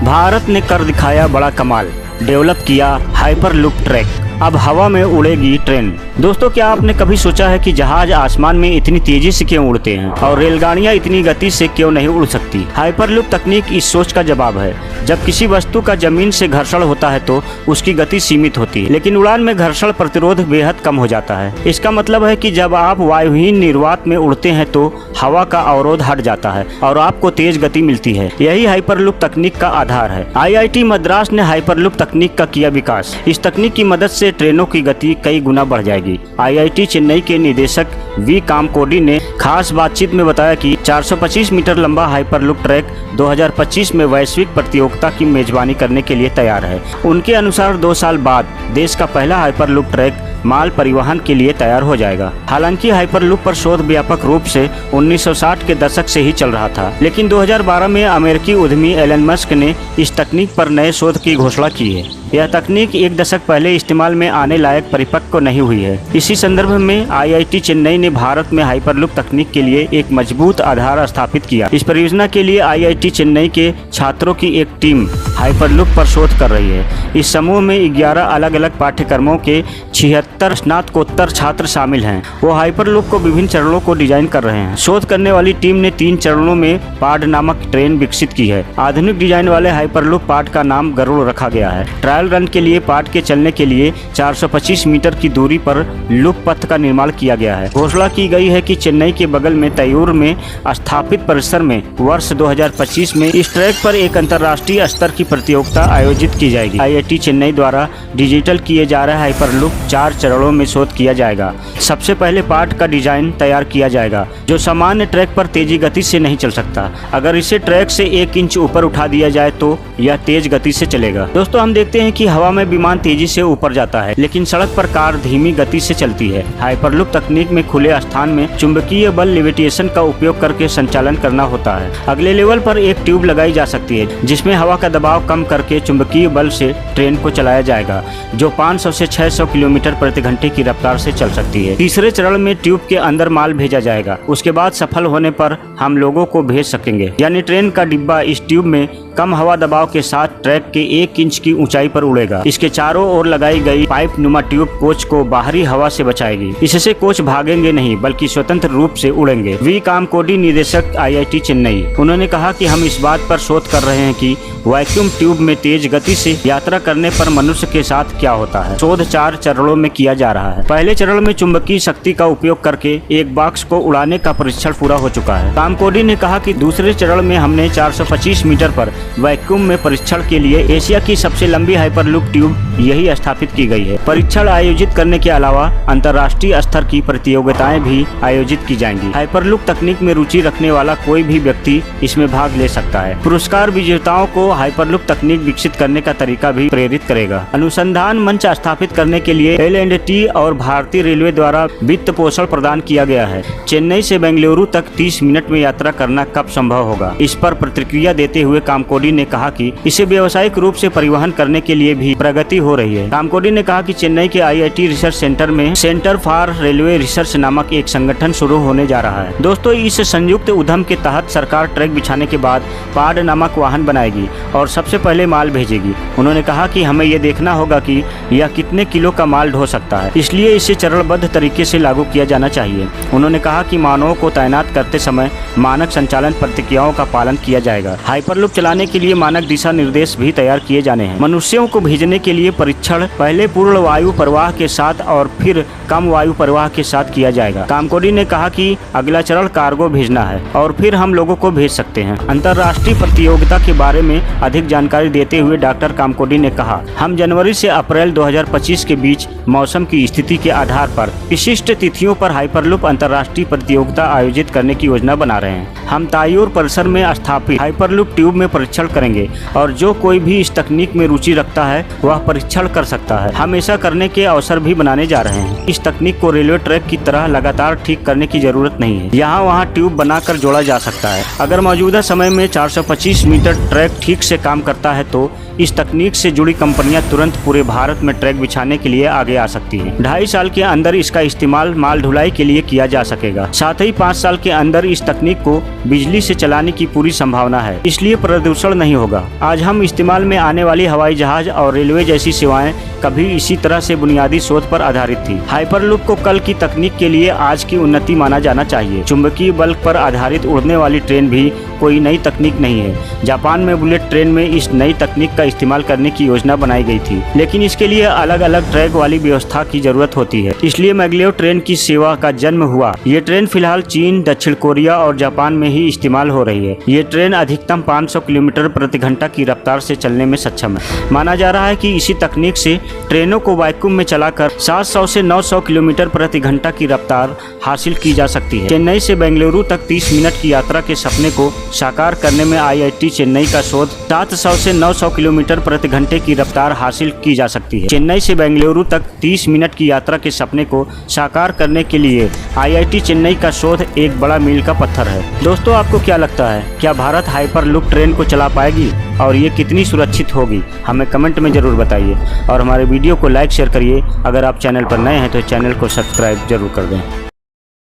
भारत ने कर दिखाया बड़ा कमाल, डेवलप किया हाइपरलूप ट्रैक, अब हवा में उड़ेगी ट्रेन। दोस्तों, क्या आपने कभी सोचा है कि जहाज आसमान में इतनी तेजी से क्यों उड़ते हैं और रेलगाड़ियां इतनी गति से क्यों नहीं उड़ सकती? हाइपरलूप तकनीक इस सोच का जवाब है। जब किसी वस्तु का जमीन से घर्षण होता है तो उसकी गति सीमित होती है, लेकिन उड़ान में घर्षण प्रतिरोध बेहद कम हो जाता है। इसका मतलब है कि जब आप वायुहीन निर्वात में उड़ते हैं तो हवा का अवरोध हट जाता है और आपको तेज गति मिलती है। यही हाइपरलूप तकनीक का आधार है। IIT मद्रास ने हाइपरलूप तकनीक का किया विकास। इस तकनीक की मदद से ट्रेनों की गति कई गुना बढ़ जाएगी। IIT चेन्नई के निदेशक वी कामकोडी ने खास बातचीत में बताया कि 425 मीटर लंबा हाइपरलूप ट्रैक 2025 में वैश्विक प्रतियोगिता की मेजबानी करने के लिए तैयार है। उनके अनुसार 2 साल बाद देश का पहला हाइपरलूप ट्रैक माल परिवहन के लिए तैयार हो जाएगा। हालांकि हाइपरलूप पर शोध व्यापक रूप से 1960 के दशक से ही चल रहा था, लेकिन 2012 में अमेरिकी उद्यमी एलन मस्क ने इस तकनीक पर नए शोध की घोषणा की है। यह तकनीक 1 दशक पहले इस्तेमाल में आने लायक परिपक्व नहीं हुई है। इसी संदर्भ में IIT चेन्नई ने भारत में हाइपरलूप तकनीक के लिए एक मजबूत आधार स्थापित किया। इस परियोजना के लिए IIT चेन्नई के छात्रों की एक टीम हाइपरलूप पर शोध कर रही है। इस समूह में 11 अलग अलग पाठ्यक्रमों के 76 स्नातकोत्तर छात्र शामिल हैं। वो हाइपरलूप को विभिन्न चरणों को डिजाइन कर रहे हैं। शोध करने वाली टीम ने 3 चरणों में पाड नामक ट्रेन विकसित की है। आधुनिक डिजाइन वाले हाइपरलूप पाड का नाम गरुड़ रखा गया है। ट्रायल रन के लिए पाड के चलने के लिए 425 मीटर की दूरी पर लूप पथ का निर्माण किया गया है। घोषणा की गई है कि चेन्नई के बगल में तयूर में स्थापित परिसर में वर्ष 2025 में इस ट्रैक पर एक अंतर्राष्ट्रीय स्तर की प्रतियोगिता आयोजित की जाएगी। IIT चेन्नई द्वारा डिजिटल किए जा रहे हाइपरलूप 4 चरणों में शोध किया जाएगा। सबसे पहले पार्ट का डिजाइन तैयार किया जाएगा जो सामान्य ट्रैक पर तेजी गति से नहीं चल सकता। अगर इसे ट्रैक से 1 इंच ऊपर उठा दिया जाए तो यह तेज गति से चलेगा। दोस्तों, हम देखते हैं कि हवा में विमान तेजी से ऊपर जाता है, लेकिन सड़क पर कार धीमी गति से चलती है। हाइपरलूप तकनीक में खुले स्थान में चुंबकीय बल लेविटेशन का उपयोग करके संचालन करना होता है। अगले लेवल पर एक ट्यूब लगाई जा सकती है जिसमें हवा का दबाव कम करके चुंबकीय बल से ट्रेन को चलाया जाएगा, जो 500 से 600 किलोमीटर प्रति घंटे की रफ्तार से चल सकती है। तीसरे चरण में ट्यूब के अंदर माल भेजा जाएगा। उसके बाद सफल होने पर हम लोगों को भेज सकेंगे, यानी ट्रेन का डिब्बा इस ट्यूब में कम हवा दबाव के साथ ट्रैक के 1 इंच की ऊंचाई पर उड़ेगा। इसके चारों ओर लगाई गई पाइप नुमा ट्यूब कोच को बाहरी हवा से बचाएगी। इससे कोच भागेंगे नहीं बल्कि स्वतंत्र रूप से उड़ेंगे। वी कामकोडी निदेशक IIT चेन्नई, उन्होंने कहा कि हम इस बात पर शोध कर रहे हैं कि वैक्यूम ट्यूब में तेज गति से यात्रा करने पर मनुष्य के साथ क्या होता है। शोध 4 चरणों में किया जा रहा है। पहले चरण में चुंबकीय शक्ति का उपयोग करके एक बॉक्स को उड़ाने का परीक्षण पूरा हो चुका है। कामकोडी ने कहा कि दूसरे चरण में हमने 425 मीटर पर वैक्यूम में परीक्षण के लिए एशिया की सबसे लंबी हाइपरलूप ट्यूब यही स्थापित की गई है। परीक्षण आयोजित करने के अलावा अंतर्राष्ट्रीय स्तर की प्रतियोगिताएं भी आयोजित की जाएंगी। हाइपरलूप तकनीक में रुचि रखने वाला कोई भी व्यक्ति इसमें भाग ले सकता है। पुरस्कार विजेताओं को हाइपरलूप तकनीक विकसित करने का तरीका भी प्रेरित करेगा। अनुसंधान मंच स्थापित करने के लिए L&T और भारतीय रेलवे द्वारा वित्त पोषण प्रदान किया गया है। चेन्नई से बेंगलुरु तक 30 मिनट में यात्रा करना कब संभव होगा? इस पर प्रतिक्रिया देते हुए कामकोडी ने कहा कि इसे व्यावसायिक रूप से परिवहन करने के लिए भी प्रगति हो रही है। कामकोडी ने कहा कि चेन्नई के IIT रिसर्च सेंटर में सेंटर फॉर रेलवे रिसर्च नामक एक संगठन शुरू होने जा रहा है। दोस्तों, इस संयुक्त उद्यम के तहत सरकार ट्रैक बिछाने के बाद पाड नामक वाहन बनाएगी और सबसे पहले माल भेजेगी। उन्होंने कहा कि हमें यह देखना होगा कि यह कितने किलो का माल ढो सकता है, इसलिए इसे चरणबद्ध तरीके से लागू किया जाना चाहिए। उन्होंने कहा कि मानवों को तैनात करते समय मानक संचालन प्रक्रियाओं का पालन किया जाएगा। हाइपरलूप चलाने के लिए मानक दिशा निर्देश भी तैयार किए जाने हैं। मनुष्यों को भेजने के लिए परीक्षण पहले पूर्ण वायु प्रवाह के साथ और फिर कम वायु प्रवाह के साथ किया जाएगा। कामकोडी ने कहा कि अगला चरण कार्गो भेजना है और फिर हम लोगों को भेज सकते हैं। अंतर्राष्ट्रीय प्रतियोगिता के बारे में अधिक जानकारी देते हुए डॉक्टर कामकोडी ने कहा, हम जनवरी से अप्रैल 2025 के बीच मौसम की स्थिति के आधार पर विशिष्ट तिथियों पर हाइपरलूप अंतर्राष्ट्रीय प्रतियोगिता आयोजित करने की योजना बना रहे हैं। हम तायूर परिसर में स्थापित हाइपरलूप ट्यूब में परीक्षण करेंगे और जो कोई भी इस तकनीक में रुचि रखता है वह परीक्षण कर सकता है। हम ऐसा करने के अवसर भी बनाने जा रहे हैं। इस तकनीक को रेलवे ट्रैक की तरह लगातार ठीक करने की जरूरत नहीं है। यहाँ वहाँ ट्यूब बनाकर जोड़ा जा सकता है। अगर मौजूदा समय में 425 मीटर ट्रैक ठीक से काम करता है तो इस तकनीक से जुड़ी कंपनियां तुरंत पूरे भारत में ट्रैक बिछाने के लिए आगे आ सकती हैं। 2.5 साल के अंदर इसका इस्तेमाल माल ढुलाई के लिए किया जा सकेगा। साथ ही 5 साल के अंदर इस तकनीक को बिजली से चलाने की पूरी संभावना है, इसलिए प्रदूषण नहीं होगा। आज हम इस्तेमाल में आने वाली हवाई जहाज और रेलवे जैसी सेवाएं कभी इसी तरह से बुनियादी शोध पर आधारित थी। हाइपरलूप को कल की तकनीक के लिए आज की उन्नति माना जाना चाहिए। चुंबकीय बल पर आधारित उड़ने वाली ट्रेन भी कोई नई तकनीक नहीं है। जापान में बुलेट ट्रेन में इस नई तकनीक का इस्तेमाल करने की योजना बनाई गई थी, लेकिन इसके लिए अलग अलग ट्रैक वाली व्यवस्था की जरूरत होती है, इसलिए मैग्लेव ट्रेन की सेवा का जन्म हुआ। ये ट्रेन फिलहाल चीन, दक्षिण कोरिया और जापान में ही इस्तेमाल हो रही है। ये ट्रेन अधिकतम 500 किलोमीटर प्रति घंटा की रफ्तार से चलने में सक्षम है। माना जा रहा है कि इसी तकनीक से ट्रेनों को वैक्यूम में चलाकर 700 से 900 किलोमीटर प्रति घंटा की रफ्तार हासिल की जा सकती है। चेन्नई से बेंगलुरु तक 30 मिनट की यात्रा के सपने को साकार करने में IIT चेन्नई का शोध 700 से 900 किलोमीटर प्रति घंटे की रफ्तार हासिल की जा सकती है। चेन्नई से बेंगलुरु तक 30 मिनट की यात्रा के सपने को साकार करने के लिए IIT चेन्नई का शोध एक बड़ा मील का पत्थर है। दोस्तों, आपको क्या लगता है, क्या भारत हाइपरलूप ट्रेन को चला पाएगी और ये कितनी सुरक्षित होगी? हमें कमेंट में जरूर बताइए और हमारे वीडियो को लाइक शेयर करिए। अगर आप चैनल पर नए हैं तो चैनल को सब्सक्राइब जरूर कर दें।